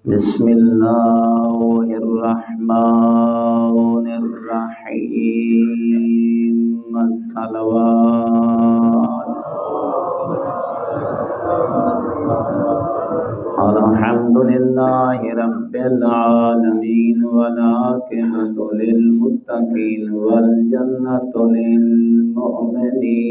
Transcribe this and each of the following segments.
بسم الله الرحمن الرحيم الصلوات الحمد لله رب العالمين والعاقبة للمتقين والجنة للمؤمنين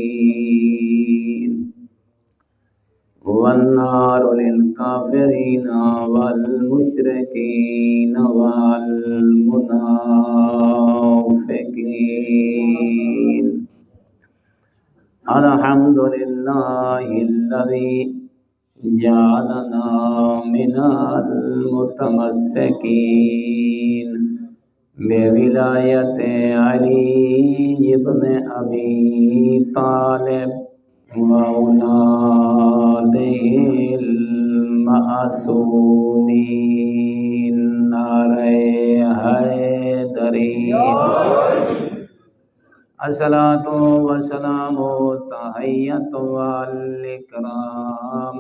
والنار للكافرين والمشركين والمنافقين. الحمد لله الذي جعلنا من المتمسكين بولاية علي بن أبي طالب وأولاده المعصومين. نعرہ حیدری الصلاۃ والسلام تحیۃ والاکرام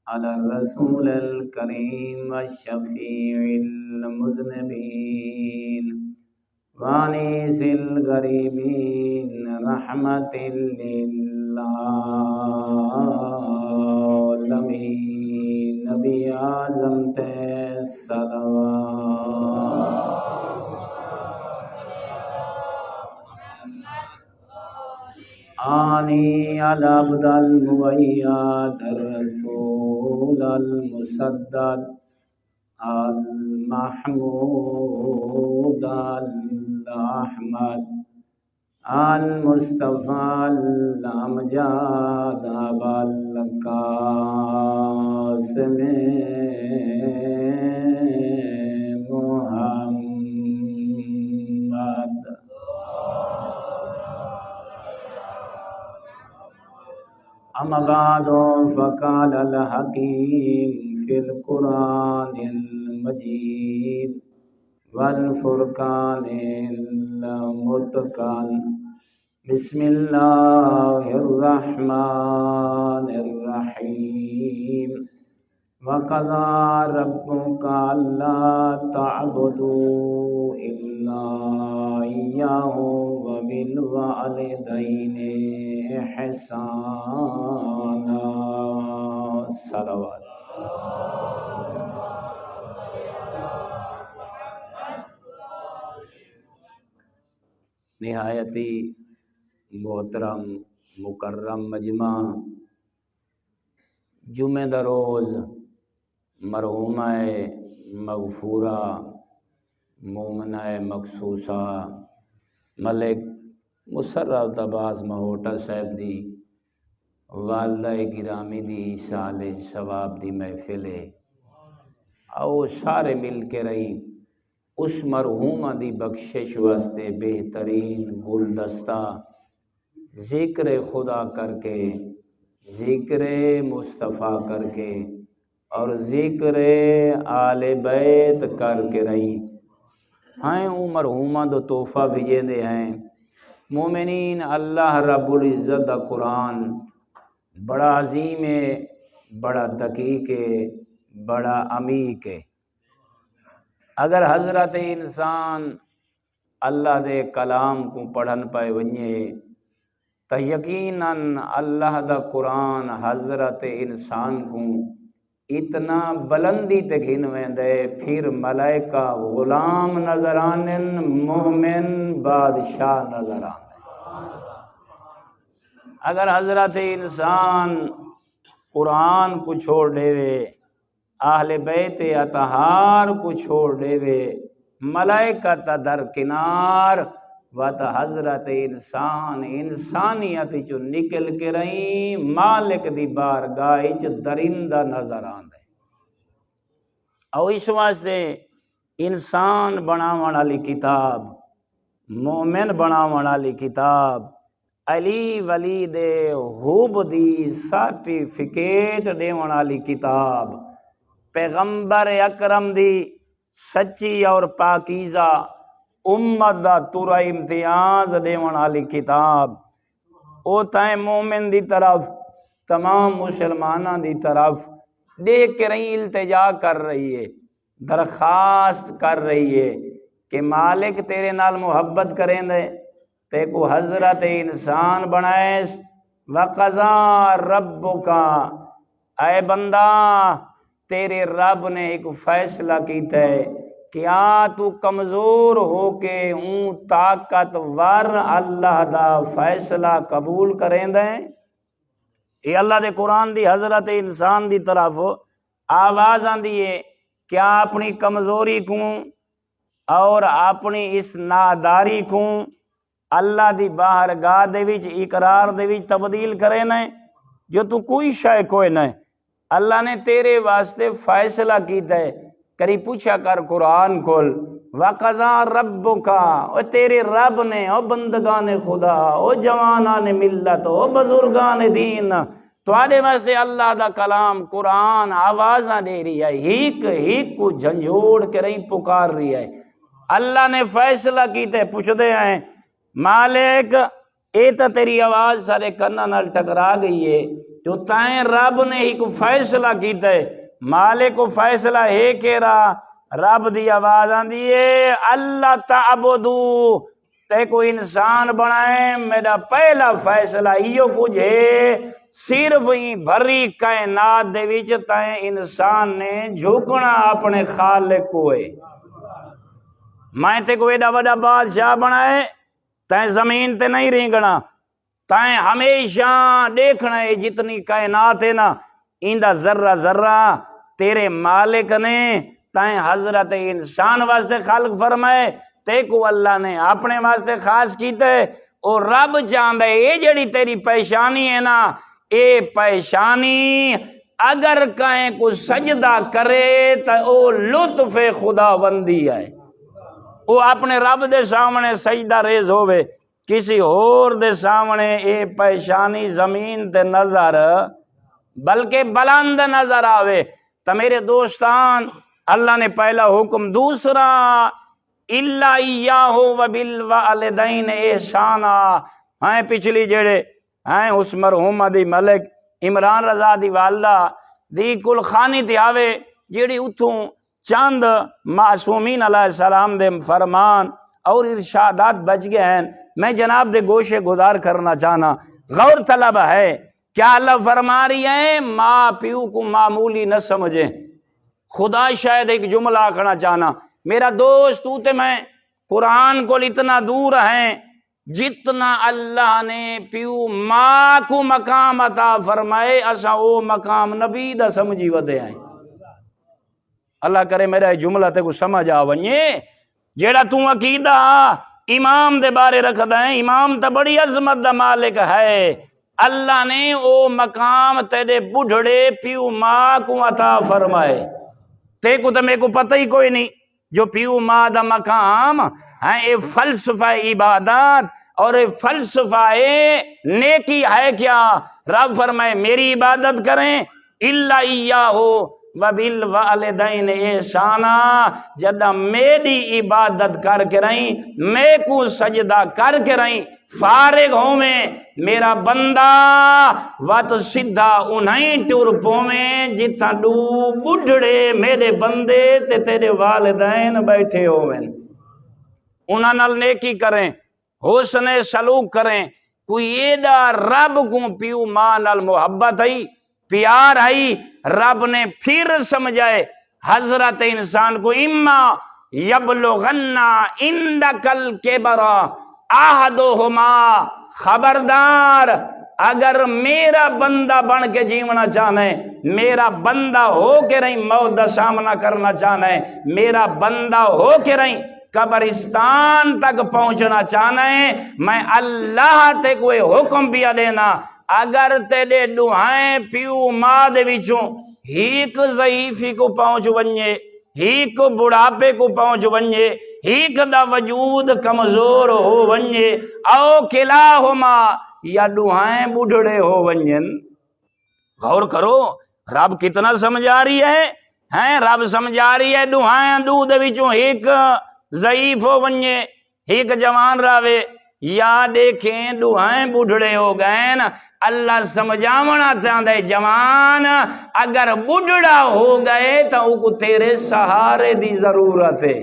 علی الرسول الکریم والشفیع المذنبین وانیس الغریبین رحمت للعالمین. نبی اعظم تے صلوات. آنی علی عبد المؤید الرسول المسدد المحمود الاحمد المصطفى الامجد ابا القاسم محمد. اما بعد فقال الحکیم فی القرآن المجید والفرقان المتقن. بسم اللہ الرحمن الرحیم. وقضى ربك ألا تعبدوا إلا إياه وبالوالدين إحسانا. صلوات. نہایتی محترم مکرم مجمع جمعہ دا روز مرحومہ مغفورہ مومنہ مقصوصہ ملک مسرت عباس مہوٹا صاحب دی والدہ گرامی دی سال ثواب دی محفل ہے. آؤ سارے مل کے رہی اس مرحومہ دی بخشش واسطے بہترین گلدستہ ذکر خدا کر کے، ذکر مصطفیٰ کر کے اور ذکر آل بیت کر کے رہی ہیں. وہ مرحومہ دو تحفہ بھیجے دے ہیں مومنین. اللہ رب العزت دا قرآن بڑا عظیم ہے، بڑا دقیق ہے، بڑا عمیق ہے. اگر حضرت انسان اللہ دے کلام کو پڑھن پائے ونجے تو یقیناً اللہ دا قرآن حضرت انسان کو اتنا بلندی تے گھن ویندے پھر ملائکہ غلام نظر آنن، مومن بادشاہ نظر آنن. اگر حضرت انسان قرآن کو چھوڑ دے وے، اہل بیت اطہار کو چھوڑ دے وے، ملائکہ تا درکنار و تا حضرت انسان انسانیت چو نکل کے رہی مالک دی بارگاہ چ درندہ نظر آندے. او اس واسطے انسان بناون والی کتاب، مومن بناون والی کتاب، علی ولی دے حب دی سرٹیفکیٹ دیون والی کتاب، پیغمبر اکرم دی سچی اور پاکیزہ امت دا تورا امتیاز دیون والی کتاب، او تائیں مومن دی طرف تمام مسلمانوں دی طرف دیکھ کے رہی التجا کر رہی ہے، درخواست کر رہی ہے کہ مالک تیرے نال محبت کریں دے، تے کو حضرت انسان بنائیس۔ وَقَضَى رَبُّكَ، اے بندہ تیرے رب نے ایک فیصلہ کیتا ہے، کیا تو کمزور ہو کے اون طاقتور اللہ دا فیصلہ قبول کریں دے؟ یہ اللہ دے قرآن دی حضرت انسان دی طرف آواز آندی ہے، کیا اپنی کمزوری کو اور اپنی اس ناداری کو اللہ دی بارگاہ دے وچ اقرار دے وچ تبدیل کرے نہ، جو تو کوئی شے کوئی نہ، اللہ نے تیرے واسطے فیصلہ کیتا ہے۔ کری پوچھا کر قرآن کھول، وَقَضَى رَبُّكَ، او تیرے رب نے، او بندگان خدا، او جوانان ملت، او بزرگان دین، تواڈے واسطے اللہ دا کلام قرآن آوازاں دے رہی ہے، ہیک ہیک کو جھنجھوڑ کے رہی پکار رہی ہے۔ اللہ نے فیصلہ کیتے، پوچھ دے ہیں مالک اے تا تیری آواز سارے کناں نال ٹکرا گئی ہے، جو تائیں رب نے ایک فیصلہ کیتا ہے، مالک کو فیصلہ ہے کہ رب دی آواز آندی ہے اللہ تعبدو، تے کو انسان بنائے، میرا پہلا فیصلہ ایو کچھ ہے، صرف ہی بھری کائنات دے وچ تائیں انسان نے جھکنا اپنے خالق کو ہے۔ میں تے کو ایڈا وڈا بادشاہ بنائے، تائیں زمین تے نہیں رینگنا، تائیں ہمیشہ دیکھنا ہے جتنی کائنات ہے نا، ایندہ ذرہ ذرہ تیرے مالک نے تائیں حضرت انسان واسطے خلق فرمائے، تے کو اللہ نے اپنے واسطے خاص کیتے، اور رب چاہتا ہے یہ جڑی تیری پیشانی ہے نا، اے پیشانی اگر کہیں کو سجدہ کرے تو او لطف خداوندی ہے، وہ اپنے رب دے سامنے سجدہ ریز ہوئے، کسی اور دے سامنے اے پیشانی زمین تے نظر بلکہ بلند نظر آوے۔ تو میرے دوستان، اللہ نے پہلا حکم، دوسرا اِلَّا إِيَّاهُ وَبِالْوَالِدَيْنِ إِحْسَانًا، ہیں پچھلی جڑے ہیں اس مرحومہ دی ملک عمران رضا دی والدہ دی کل خانی تے آوے، جڑی اتھوں چند معصومین علیہ السلام دے فرمان اور ارشادات بچ گئے ہیں، میں جناب دے گوشے گزار کرنا چاہنا، غور طلب ہے، کیا اللہ فرما رہی ہے ماں پیو کو معمولی نہ سمجھیں، خدا شاید ایک جملہ آکھنا چاہنا، میرا دوست تو تے میں قرآن کو اتنا دور ہیں، جتنا اللہ نے پیو ماں کو مقام عطا فرمائے، اسا او مقام نبی دا سمجھی ودے ہیں۔ اللہ کرے میرا جملہ تے کو سمجھ آونیے، جیڑا تو عقیدہ امام دے بارے رکھدا ہے، امام تا بڑی عظمت دا مالک ہے، اللہ نے او مقام تیرے بڑھڑے پیو ماں کو عطا فرمائے، تے کو تو میں کو پتہ ہی کوئی نہیں، جو پیو ماں دا مقام ہے، اے فلسفہ عبادات اور اے فلسفہ نیکی ہے کیا؟ رب فرمائے میری عبادت کریں، اِلَّا إِيَّاهُ وَبِالْوَالِدَيْنِ إِحْسَانًا، جدہ میری عبادت کر کے رہیں، میں کو سجدہ کر کے رہیں، فارغ ہوں میں میرا بندہ وات سدھا انہیں ٹور پویں جتھا ڈو بڑھڑے میرے بندے تے تیرے والدین بیٹھے ہوئے، انہاں نال نیکی کریں، حسن سلوک کریں، کوئی ایڈا رب کو پیو ماں نال محبت ہے، پیار ہے، رب نے پھر سمجھائے حضرت انسان کو، اما یبلغن عندک الکبر احدہما، خبردار اگر میرا بندہ بن کے جیونا چاہنا ہے، میرا بندہ ہو کے رہیں موت دا سامنا کرنا چاہنا ہے، میرا بندہ ہو کے رہیں قبرستان تک پہنچنا چاہنا ہے، میں اللہ تے کوئی حکم پیا دینا، اگر تیرے دعائیں پیو ماں دے وچوں ہیک ضعیفی کو پہنچ ونجے، ہیک بڑھاپے کو پہنچ ونجے، ہیک دا وجود کمزور ہو ونجے، او کلاہما یا دعائیں بڑھڑے ہو ونجن، غور کرو رب کتنا سمجھا رہی ہے، رب سمجھا رہی ہے دعائیں دو دے وچوں ہیک ضعیف ہو ونجے، ہیک جوان راوے، یا دیکھیں دعائیں بڑھڑے ہو گئے نا، اللہ سمجھاونا چاہتا ہے جوان اگر بڑھڑا ہو گئے تو ان کو تیرے سہارے دی ضرورت ہے۔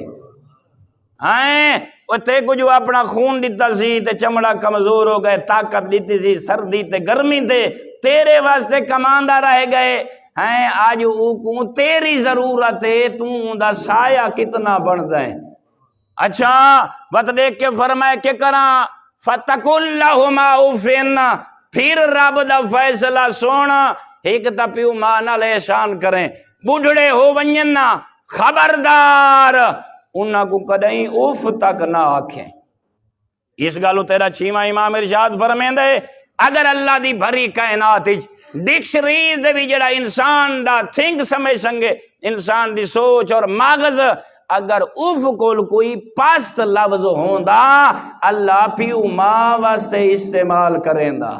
وہ تے کو جو اپنا خون دیتا سی تے چمڑا کمزور ہو گئے، طاقت دیتی سی سردی تے گرمی تے تیرے واسطے کماندہ رہ گئے ہیں، آج کو تیری ضرورت ہے، تو ان دا سایہ کتنا بڑھتا ہے۔ اچھا بات دیکھ کے فرمائے کہ کراں فَتَقُلْ لَهُمَا اُفٍّ، پھر رب دا فیصلہ سونا ایک تا پیو ماں نال احسان کریں، بڑھڑے ہو ونجن نا خبردار انہاں کو کدیں اوف تک نہ آکھیں۔ اس گالو تیرا چھیواں امام ارشاد فرمیندے اگر اللہ دی بھری کائنات ڈکشنریز دے بھی جڑا انسان دا تھنک سمجھ سنگے، انسان دی سوچ اور ماغذ، اگر اوف کول کوئی پاست لفظ ہوندا اللہ پیو ماں واسطے استعمال کریں دا۔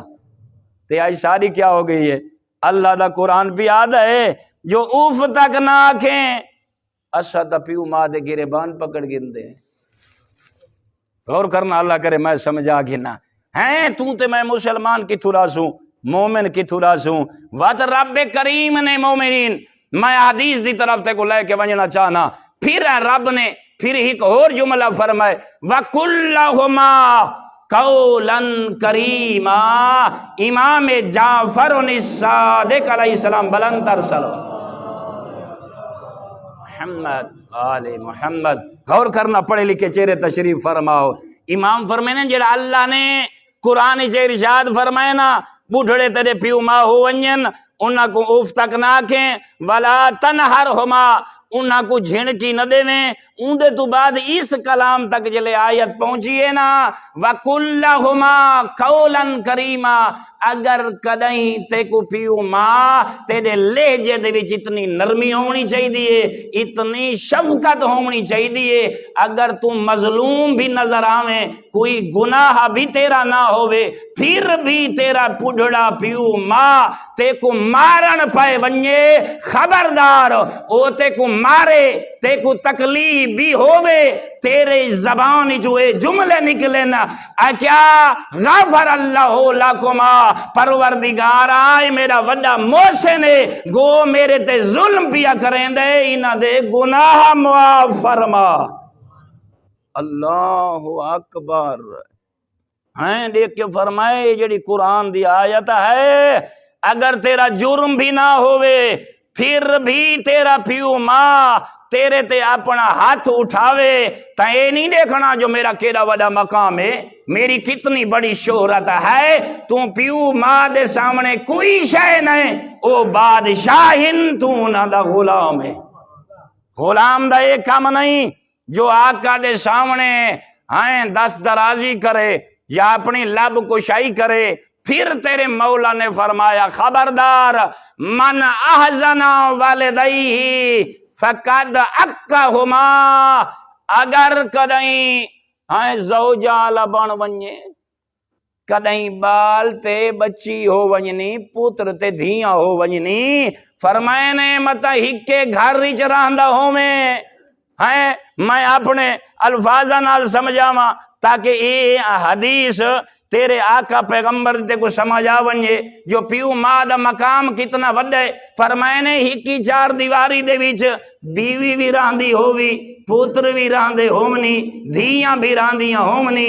تے آج ساری کیا ہو گئی ہے؟ اللہ دا قرآن بھی یاد ہے جو اوف تک نہ آکھیں اسا تا پیو ماں دے گریبان پکڑ گندے۔ غور کرنا، اللہ کرے میں سمجھا گنا ہیں تو تے میں مسلمان کی تھراسوں، مومن کی تھراسوں، وات رب کریم نے مومنین، میں حدیث دی طرف تے کو لے کے ونجنا چاہنا، پھر رب نے پھر ایک اور جملہ فرمائے وَقُلْ لَهُمَا قَوْلًا كَرِيمًا۔ امام جعفر الصادق علیہ السلام بلند تر سلام محمد آل محمد۔ غور کرنا، پڑھے لکھے چہرے تشریف فرماؤ۔ امام فرمائے جڑا اللہ نے قرآن سے ارشاد فرمائے نا بوڑھڑے تیرے پیو ماں ہو ونجن انہاں کو اوف تک نہ آکھیں، ولا تنہرہما انہاں کو جھنکی نہ دیویں۔ اندے تو بعد اس کلام تک جلے آیت پہنچیے نا وَقُلْ لَهُمَا قَوْلًا كَرِيمًا، اگر کدیں تے کو پیو ماں تیرے لہجے دے وچ اتنی نرمی ہونی چاہیے، اتنی شفقت ہونی چاہیے، اگر تو مظلوم بھی نظر آویں، کوئی گناہ بھی تیرا نہ ہوئے، پھر بھی تیرا پڑھڑا پیو ماں تے کو مارن پائے ونجے خبردار، او تے کو مارے تے کو تکلیف بھی ہوئے، تیرے زبان جو جملے نکلے نا کیا غفر اللہ لکما، پروردگار آئے میرا وڈا محسن ہے، گو میرے تے ظلم پیا کریں دے انہ دے گناہ معاف فرما۔ اللہ اکبر۔ ہیں دیکھ کے فرمائے یہ جڑی قرآن دی آیت ہے اگر تیرا جرم بھی نہ ہوئے پھر بھی تیرا پیو ماں تیرے تے اپنا ہاتھ اٹھاوے تا یہ نہیں دیکھنا جو میرا کیڑا وڈا مقام ہے، میری کتنی بڑی شہرت ہے، تو پیو ماں دے سامنے کوئی شے نہیں، او بادشاہن تو نہ دا غلام ہے۔ غلام دا یہ کام نہیں جو آقا دے سامنے دست درازی کرے یا اپنی لب کشائی کرے۔ پھر تیرے مولا نے فرمایا خبردار من احزن والدیہ فقد اکہما، اگر کدیں زوجہ لبن ونجے، کدیں بال تے بچی ہو ونجنی، پتر تے دھیاں ہو ونجنی، فرمائے نے متا ہکے گھر رچ رہندا ہوویں، میں اپنے الفاظاں نال سمجھاواں تاکہ یہ حدیث تیرے آقا پیغمبر تے کو سمجھا ونجے جو پیو ماں دا مقام کتنا وڈے۔ فرمائے نے ہکی چار دیواری دے وچ بیوی بھی راندی ہووی، پوتر بھی راندے ہومنی، دھیاں بھی راندیاں ہومنی،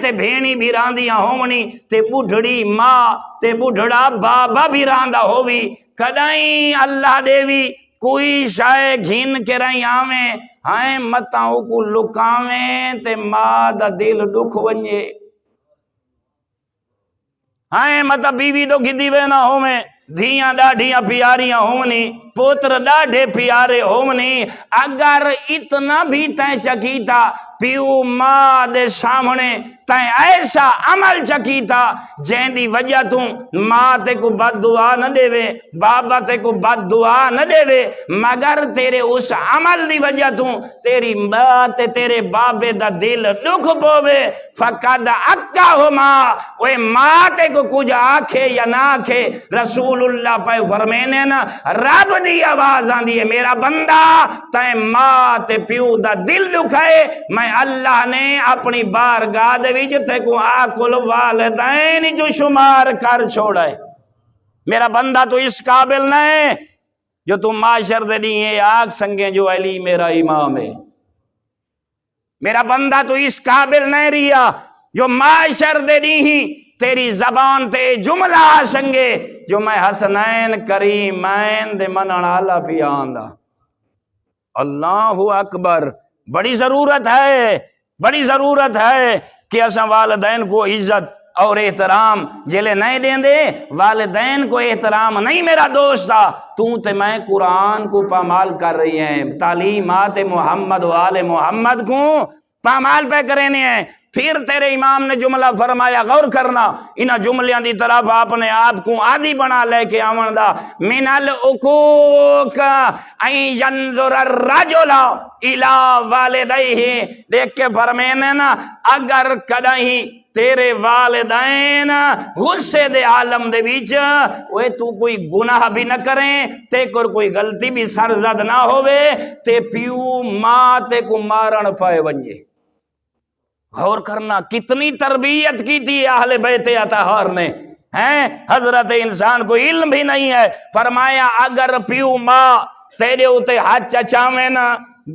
تے بھینی بھی راندیاں ہومنی، تے بڑھڑی ماں تے بڑھڑا بابا بھی راندا ہووی، کدائیں اللہ دیوی کوئی شائے گھن کے رہی آویں، متاؤں کو لکاویں تے ماں دا دل دکھ ونجے، مطلب بیوی تو گدی وے نہ ہوویں، دھیاں ڈاڈیاں پیاریاں ہونی، پوتر ڈاڈے پیارے ہونی، اگر اتنا بھی تیں چکیتا پیو ماں دے سامنے تیں ایسا عمل چکیتا جہن دی وجہ تو ماں تے کو بد دعا نہ دے وے، بابا تے کو بد دعا نہ دے وے، مگر تیرے اس عمل دی وجہ تو تیری ماں تے تیرے بابے دا دل دکھ پوے، فقد اکہما، وہ ماں تے کو کچھ آکھے یا نہ آکھے، رسول اللہ پہ فرمینے نا رب دی آواز آندی ہے میرا بندہ تیں ماں تے پیو دا دل دکھائے، میں میں اللہ نے اپنی بارگاہ دے وچ تے کو آکل والدین جو شمار کر چھوڑا ہے. میرا بندہ تو اس قابل نہیں جو تم معاشر دے نہیں آگ سنگیں جو علی میرا امام ہے. میرا بندہ تو اس قابل نہیں رہیا جو معاشر دے نہیں تیری زبان تے جملہ سنگے جو میں حسنین کریمین دے منن والا پیاندا. اللہ اکبر. بڑی ضرورت ہے، بڑی ضرورت ہے کہ اساں والدین کو عزت اور احترام جلے نہیں دیں دے. والدین کو احترام نہیں میرا دوست تھا تو تے میں قرآن کو پامال کر رہی ہیں، تعلیمات محمد و آل محمد کو پامال پہ کرنے ہیں. پھر تیرے امام نے جملہ فرمایا، غور کرنا ان جملیاں دی طرف اپنے آپ کو عادی بنا لے کے آون دا. من العقوق ان ينظر الرجل الى والديه. دیکھ کے فرمینے نا اگر کدیں تیرے والدین غصے دے عالم دے بیچ اوے تو کوئی گناہ بھی نہ کریں تے کوئی غلطی بھی سرزد نہ ہوئے تے پیو ماں تے کو مارن پائے ونجے. غور کرنا کتنی تربیت کی تھی اہل بیت اطہار نے ہیں. حضرت انسان کو علم بھی نہیں ہے. فرمایا اگر پیو ماں تیرے اوتے ہاتھ چچاویں نا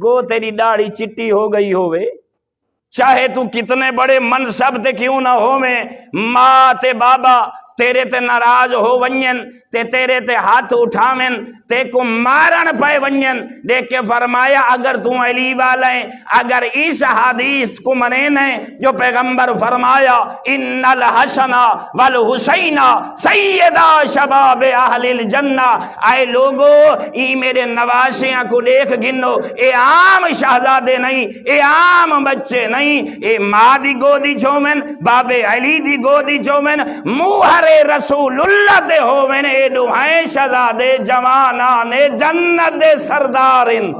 گو تیری داڑھی چٹی ہو گئی ہوئے، چاہے تو کتنے بڑے منصب تے کیوں نہ ہوویں، ماں تے بابا تیرے تے ناراض ہو ونجن تے تیرے تے ہاتھ اٹھاویں تے کو مارن پائے ونجن. دیکھ کے فرمایا اگر تو علی والا ہے، اگر اس حدیث کو منین ہے جو پیغمبر فرمایا ان الحسن والحسین سیدا شباب اہل الجنہ. اے لوگو ای میرے نواسیاں کو دیکھ گنو، اے عام شہزادے نہیں، اے عام بچے نہیں، اے ماں دی گودی چومن، باب علی دی گودی چومن، موہر رسول اللہ دے ہومن، اے دوہائیں شہزادے جوانان جنت دے سردارن.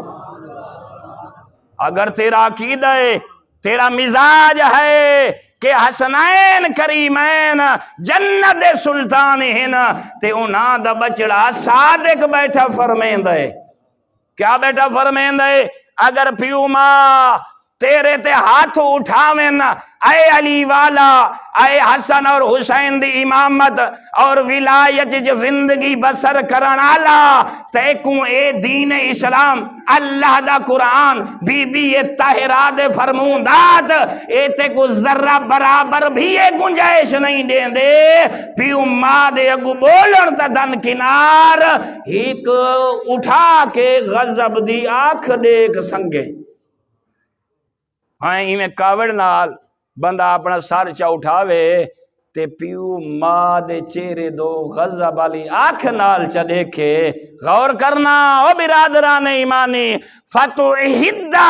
اگر تیرا عقیدہ ہے، تیرا مزاج ہے کہ حسنین کریمین جنت دے سلطان ہیں تے انہاں دا بچڑا صادق بیٹھا فرمیند ہے. کیا بیٹھا فرمیند ہے؟ اگر پیو ماں تیرے تے ہاتھ اٹھاویں اے علی والا، اے حسن اور حسین دی امامت اور ولایت جو زندگی بسر کرن آلا تے کو اے دین اسلام اللہ دا قرآن بی بی طاہرہ دے فرمودات اے تے کو ذرہ برابر بھی اے گنجائش نہیں دیں دے. پیو ماں دے اگو بولن تا دن کنار ایک اٹھا کے غضب دی آنکھ دیکھ سنگے. ہاں میں کاوڑ نال بندہ اپنا سر چا اٹھاوے تے پیو ماں دے چہرے دو غضب والی آنکھ نال چا دیکھے. غور کرنا او برادران ایمانی. فتوحدہ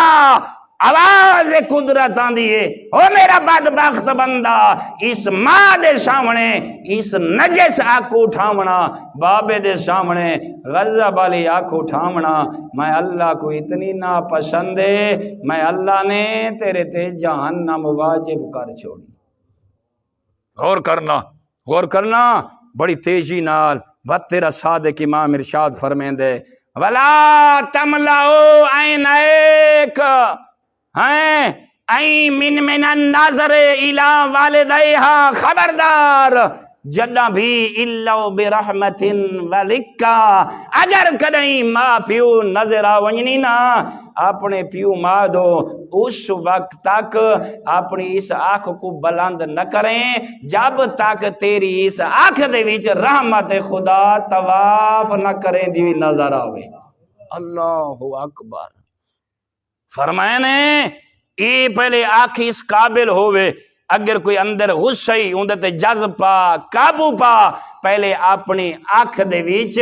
آواز قدرت آندیے او میرا بدبخت بندہ اس ماں دے سامنے اس نجس آنکھ اٹھاونا، بابے دے سامنے غضب والی آنکھ اٹھاونا میں اللہ کو اتنی ناپسند ہے میں اللہ نے تیرے تے جہنم واجب کر چھوڑی. غور کرنا، غور کرنا بڑی تیزی نال. وقت تیرا صادق امام ارشاد فرمیندے ولا تملؤ عینیک ہیں ائی من النظر الی والدیہا. خبردار جدہ بھی الا برحمت ولکا. اگر کدیں ماں پیو نظر آونی نا اپنے پیو ماں دو اس وقت تک اپنی اس آنکھ کو بلند نہ کریں جب تک تیری اس آنکھ دے وچ رحمت خدا طواف نہ کریں دی نظر آوے. اللہ اکبر. فرمائے نے اے پہلے آنکھ اس قابل ہوئے اگر کوئی اندر غصہ ہی اندر تے جذب پا قابو پا پہلے اپنی آنکھ دے وچ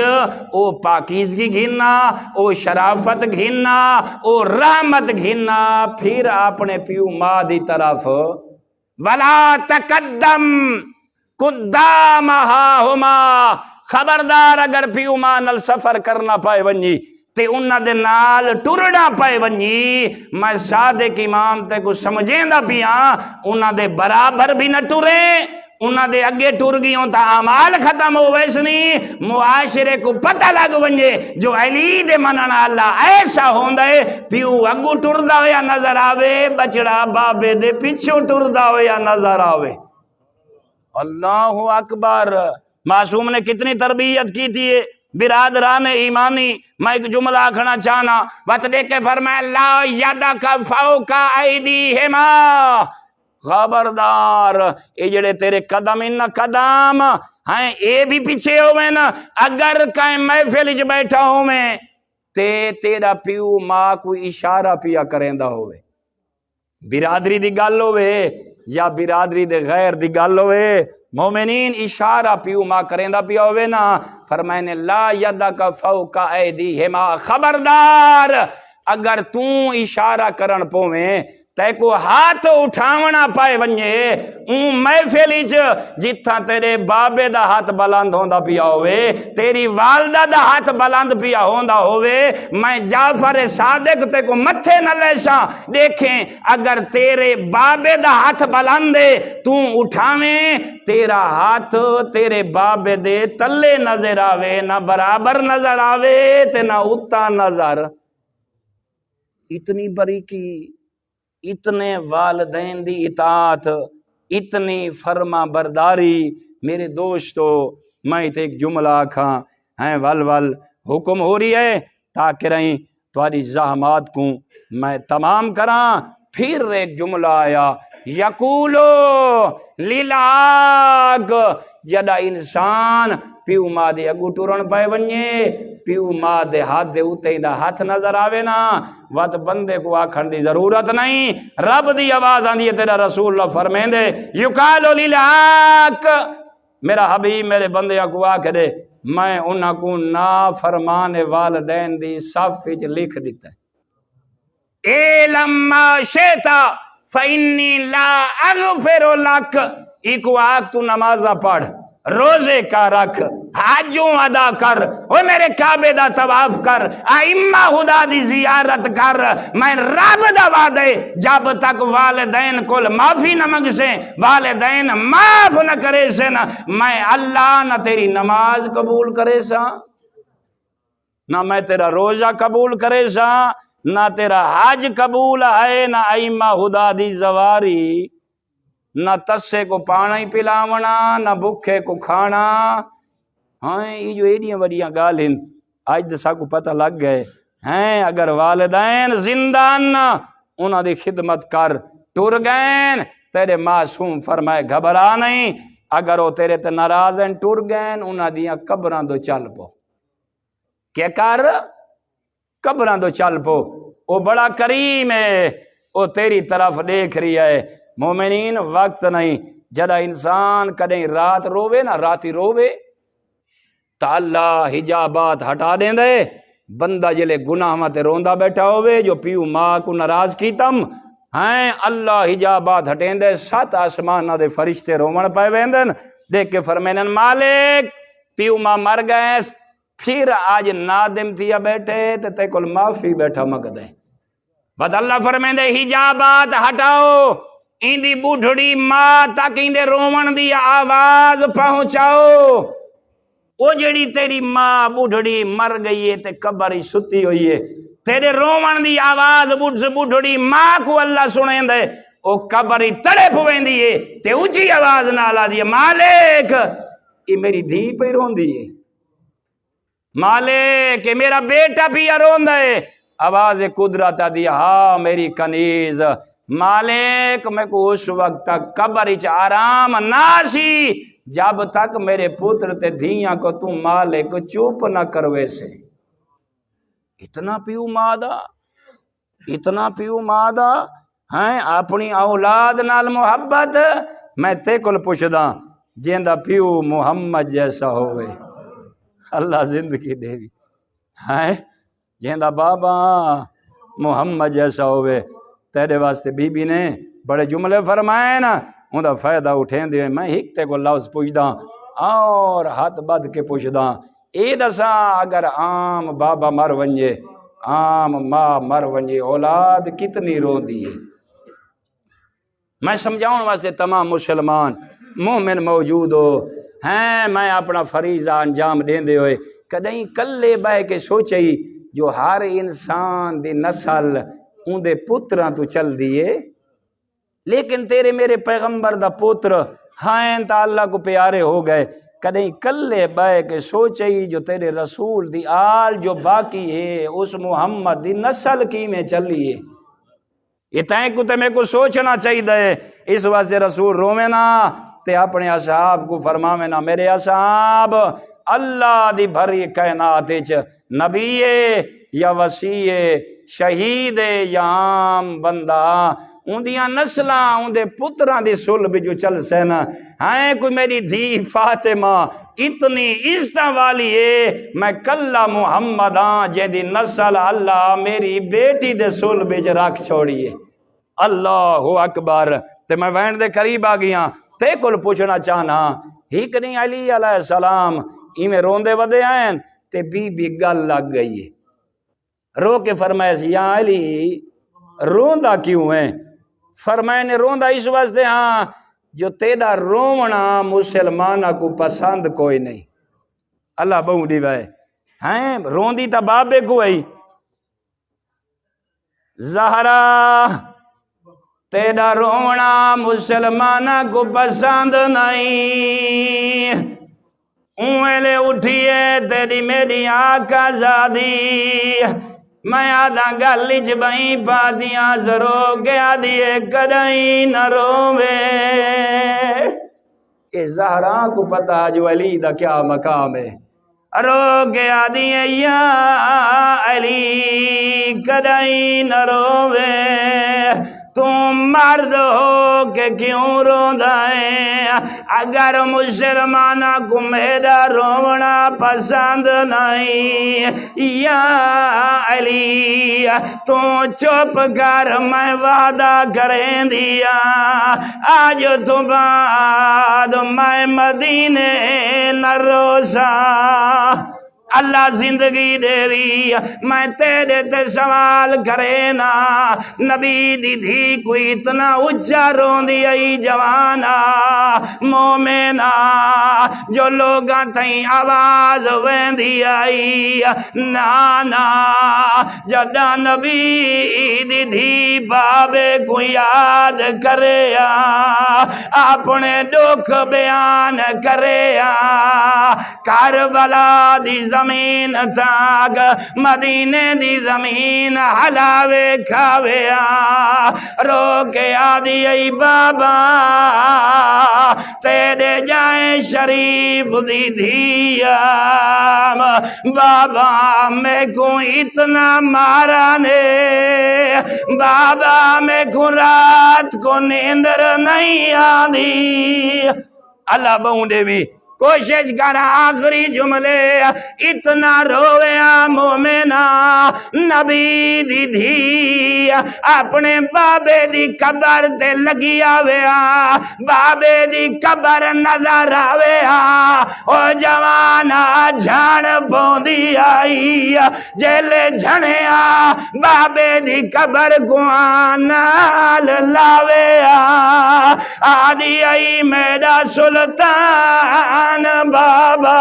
او پاکیزگی گھننا، او شرافت گھننا، او رحمت گھننا، پھر اپنے پیو ماں دی طرف. ولا تقدم قدامہما. خبردار اگر پیو ماں نال سفر کرنا پائے ونجی تے انہاں دے نال ٹرنا پائے ونجی میں صادق امام تے کو سمجھیں دا پیاں انہاں دے برابر بھی نہ ٹریں انہاں دے اگے ٹر گئیوں تا اعمال ختم ہو ویسنی معاشرے کو پتہ لگ ونجے جو علی دے منن اللہ ایسا ہوندا ہے پیو اگو ٹردا ہویا نظر آوے بچڑا بابے دے پیچھے ٹردا ہویا نظر آوے اللہ اکبر معصوم نے کتنی تربیت کی تھی برادران ایمانی میں ایک جملہ آکھنا چاہنا وقت دیکھ کے فرمائے لا یدک فوق ایدیہما خبردار اے جڑے تیرے قدم ان قدم ہیں اے بھی پیچھے ہوئے نا اگر کہیں محفل وچ بیٹھا ہوئے تے تیرا پیو ماں کو اشارہ پیا کریندا ہوئے برادری دی گل ہوئے یا برادری دے غیر دی گل ہوئے مومنین اشارہ پیو ماں کریندا پیا ہوئے نا فرمائے نے لا یدک فوق ایدیہما خبردار اگر تو اشارہ کرن پویں تے کو ہاتھ اٹھاونا پائے ونجے اون محفل وچ جتھاں تیرے بابے دا ہاتھ بلند ہوندا پیا ہوئے تیری والدہ دا ہاتھ بلند پیا ہوندا ہوئے میں جعفر صادق تے کو متھے نہ لیساں دیکھیں اگر تیرے بابے دا ہاتھ بلند ہے تو اٹھاویں تیرا ہاتھ تیرے بابے دے تلے نظر آوے نہ برابر نظر آوے تے نہ اتا نظر اتنی باریکی اتنے والدین دی اطاعت اتنی فرما برداری میرے دوستو میں تے ایک جملہ آکھاں ہیں ول حکم ہو رہی ہے تاکہ رہیں تمہاری زحمات کو میں تمام کراں پھر ایک جملہ آیا یقولو لیلاک جدا انسان پیو ماں دے اگو ٹرن پائے ونجے پیو ماں دے ہاتھ دے اوتے دا ہاتھ نظر آوے نا وقت بندے کو آکھن دی ضرورت نہیں رب دی آواز آندی ہے تیرا رسول اللہ فرمیندے یقالو لیلاک میرا حبیب میرے بندے کو آکھ دے میں انہاں کو نا فرمان والدین دی صف وچ لکھ دیتا ہے اے لما شیتا فإنی لا اغفر لک ایک آکھ تو نمازہ پڑھ روزے کا رکھ حجوں ادا کر وہ میرے کعبے دا طواف کر ائمہ خدا دی زیارت کر میں رب دا وعدے جب تک والدین کول معافی نہ منگ سے والدین معاف نہ کرے سے نا میں اللہ نہ تیری نماز قبول کرے سا نہ میں تیرا روزہ قبول کرے سا نہ تیرا حج قبول ہے نہ ائمہ خدا دی زواری نہ تسے کو پانی پلاونا نہ بھوکے کو کھانا ہاں یہ جو ایڈیاں بڑیاں گال ہیں آج دسا کو پتہ لگ گئے ہیں اگر والدین زندہ نہ انہاں دی خدمت کر ٹر گئے تیرے معصوم فرمائے گھبرا نہیں اگر وہ تیرے تے ناراض ہیں ٹر گئے انہاں دیاں قبراں دو چل پو کیا کر قبراں دو چل پو وہ بڑا کریم ہے وہ تیری طرف دیکھ رہی ہے مومنین وقت نہیں جدا انسان کدیں رات روے نا راتی روے تا اللہ حجابات ہٹا دیں دے بندہ جلے گناہ ماتے روندا بیٹھا ہوئے جو پیو ماں کو ناراض کیتم ہیں اللہ حجابات ہٹیں دے 7 آسمانہ دے فرشتے رومن پائے ویندن دیکھ کے فرمینن مالک پیو ماں مر گئے پھر آج نادم تھیا بیٹھے تے کل معافی بیٹھا مگ دے بد اللہ فرمین دے حجابات ہٹاؤ این دی بوڑھڑی ماں تک این دے رومن دی آواز پہنچاؤ وہ جڑی تیری ماں بوڑھڑی مر گئی ہے تے قبر ستی ہوئی ہے تیرے رومن دی آواز بوڑھڑی ماں کو اللہ سنیں دے وہ قبر تڑپ ویندی ہے تے اونچی آواز نہ لا دی مالک یہ میری دھی پہ روندی ہے مالک یہ میرا بیٹا بھی روندا ہے آواز قدرت دی ہاں میری کنیز مالک میں کو اس وقت تک قبر اچ آرام ناسی جب تک میرے پتر تے دھیاں کو تم مالک چوپ نہ کروے سے اتنا پیو مادا ہیں اپنی اولاد نال محبت میں تے کل پوچھدا جیندا پیو محمد جیسا ہوئے اللہ زندگی دے بھی ہیں جیندا بابا محمد جیسا ہوئے تیرے واسطے بی بی نے بڑے جملے فرمائے نا ان دا فائدہ اٹھیں دے میں ہکتے کو لفظ پوچھدا اور ہاتھ بد کے پوچھدا اے دسا اگر عام بابا مر ونجے عام ماں مر ونجے اولاد کتنی رو دی ہے میں سمجھاؤں واسطے تمام مسلمان مومن موجود ہو ہیں میں اپنا فریضہ انجام دیندے ہوئے کدیں کلے بہ کے سوچئی جو ہر انسان دی نسل اندے پتراں تو چل دیے لیکن تیرے میرے پیغمبر دا پتر ہائیں تا اللہ کو پیارے ہو گئے کدیں کلے بہ کے سوچئی جو تیرے رسول دی آل جو باقی ہے اس محمد دی نسل کی میں چلیے یہ تائیں کو تمہیں کو سوچنا چاہیے اس واسطے رسول روے نا تے اپنے اصحاب کو فرماوے نا میرے اصحاب اللہ دی بھری کائنات وچ نبی یا وسیع شہید یا عام بندہ اندیاں نسلاں اندے پتراں دی صلب جو چل سین ہائیں کوئی میری دھی فاطمہ اتنی عزت والی ہے میں کلہ محمد ہاں جیدی نسل اللہ میری بیٹی دے صلب وچ رکھ چھوڑیے اللہ اکبر تے میں وین دے قریب آ گیا تے کل پوچھنا چاہنا ہی کنی علی علیہ السلام میں روندے ودے آئیں تے بی گل لگ گئی ہے رو کے فرمایا یا علی روندا کیوں ہے فرمائے نے روندا اس واسطے ہاں جو تیرا رونا مسلمانہ کو پسند کوئی نہیں اللہ بہو دی وائے ہیں روندی تا بابے کو ہے زہرا تیرا رونا مسلمانہ کو پسند نہیں اوہلے اٹھیے تیری میری آقا زادی میں آدھا گلچ بہی پا دیاں ضرور گیا دیئے کدیں نہ روے اے زہرا کو پتہ جو علی دا کیا مقام ہے رو گیا دیئے یا علی کدیں نہ روے تم مرد ہو کہ کیوں روندائیں اگر مسلمانہ کو میرا رونا پسند نہیں یا علی تو چپ کر میں وعدہ کریں دیا آج تو بعد میں مدینے نہ روسا اللہ زندگی دے وی میں تیرے تے سوال کرے نا نبی دی دھی کوئی اتنا اچھا روندی ای جوانا مومنا جو لوگاں تھیں آواز ویندی آئی نانا جدا نبی دی دھی بابے کو یاد کرے اپنے دکھ بیان کرے کربلا دی زمین تاگ مدینے دی زمین حلاوے کھاوے رو کے آدھی ای بابا تیرے جائیں شریف دی دھیا بابا میں کو اتنا مارا نے بابا میں کو رات کو نیندر نہیں آدھی اللہ بہنڈے بھی کوشش کر آخری جملے اتنا رویا مومنا نبی دی دھی اپنے بابے دی قبر تے لگی آویا بابے دی قبر نظر آویا او جوانا جھان پوندی آئی جیلے جھنیا بابے دی قبر کو آنال لاویا آدھی آئی میرا سلطان بابا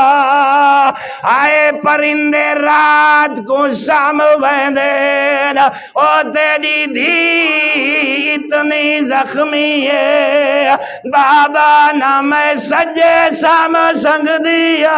آئے پرندے رات کو سام ویندے او تیری دھی اتنی زخمی ہے بابا نہ میں سجے سام سنگ دیا